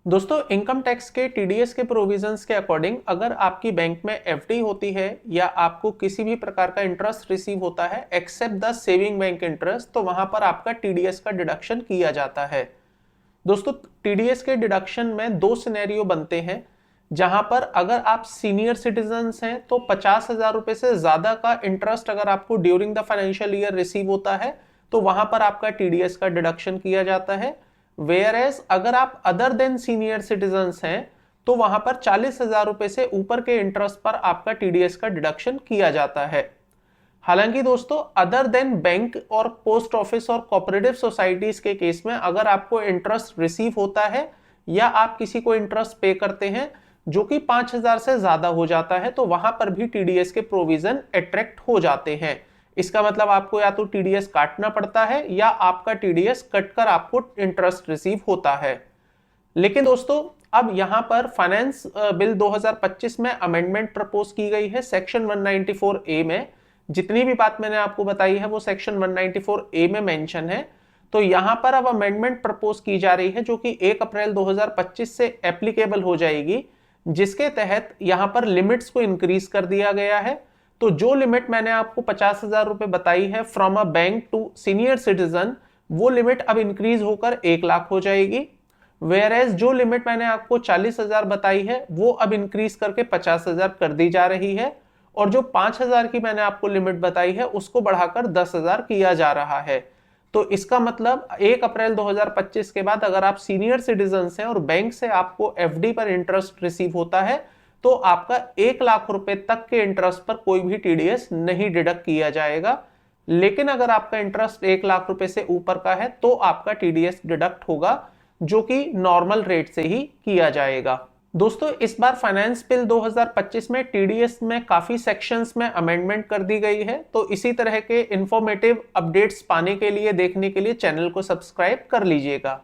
दोस्तों, income tax के TDS के प्रोविजंस के अकॉर्डिंग अगर आपकी बैंक में एफडी होती है या आपको किसी भी प्रकार का इंटरेस्ट रिसीव होता है except the saving bank interest, तो वहां पर आपका टीडीएस का डिडक्शन किया जाता है। दोस्तों, टीडीएस के डिडक्शन में दो सिनेरियो बनते हैं, जहां पर अगर आप सीनियर सिटीजन्स हैं तो 50,000 रुपए से ज्यादा का इंटरेस्ट अगर आपको during the financial year receive होता है तो वहां पर आपका टीडीएस का डिडक्शन किया जाता है। वेयर एज अगर आप अदर देन सीनियर सिटीजन्स हैं तो वहां पर 40,000 रुपए से ऊपर के इंटरेस्ट पर आपका टीडीएस का डिडक्शन किया जाता है। हालांकि दोस्तों, अदर देन बैंक और पोस्ट ऑफिस और कोऑपरेटिव सोसाइटीज के केस में अगर आपको इंटरेस्ट रिसीव होता है या आप किसी को इंटरेस्ट पे करते हैं जो कि 5,000 से ज्यादा हो जाता है तो वहां पर भी टीडीएस के प्रोविजन अट्रैक्ट हो जाते हैं। इसका मतलब आपको या तो टीडीएस काटना पड़ता है या आपका टीडीएस कटकर आपको इंटरेस्ट रिसीव होता है। लेकिन दोस्तों, अब यहां पर फाइनेंस बिल 2025 में अमेंडमेंट प्रपोज की गई है सेक्शन 194A में। जितनी भी बात मैंने आपको बताई है वो सेक्शन 194A में मेंशन है। तो यहां पर अब अमेंडमेंट प्रपोज की जा रही है जो कि 1 अप्रैल 2025 से एप्लीकेबल हो जाएगी, जिसके तहत यहां पर लिमिट्स को इंक्रीज कर दिया गया है। तो जो लिमिट मैंने आपको 50,000 रुपए बताई है from a bank to senior citizen, वो लिमिट अब इंक्रीज होकर 1 लाख हो जाएगी। वेयर एज जो लिमिट मैंने आपको 40,000 बताई है वो अब इंक्रीज करके 50,000 कर दी जा रही है, और जो 5,000 की मैंने आपको लिमिट बताई है उसको बढ़ाकर 10,000 किया जा रहा है। तो इसका मतलब 1 अप्रैल 2025 के बाद अगर आप सीनियर सिटीजन हैं और बैंक से आपको एफडी पर इंटरेस्ट रिसीव होता है तो आपका 1 लाख रुपए तक के इंटरेस्ट पर कोई भी टीडीएस नहीं डिडक्ट किया जाएगा। लेकिन अगर आपका इंटरेस्ट 1 लाख रुपए से ऊपर का है तो आपका टीडीएस डिडक्ट होगा, जो कि नॉर्मल रेट से ही किया जाएगा। दोस्तों, इस बार फाइनेंस बिल 2025 में टीडीएस में काफी सेक्शंस में अमेंडमेंट कर दी गई है। तो इसी तरह के इंफॉर्मेटिव अपडेट्स पाने के लिए, देखने के लिए चैनल को सब्सक्राइब कर लीजिएगा।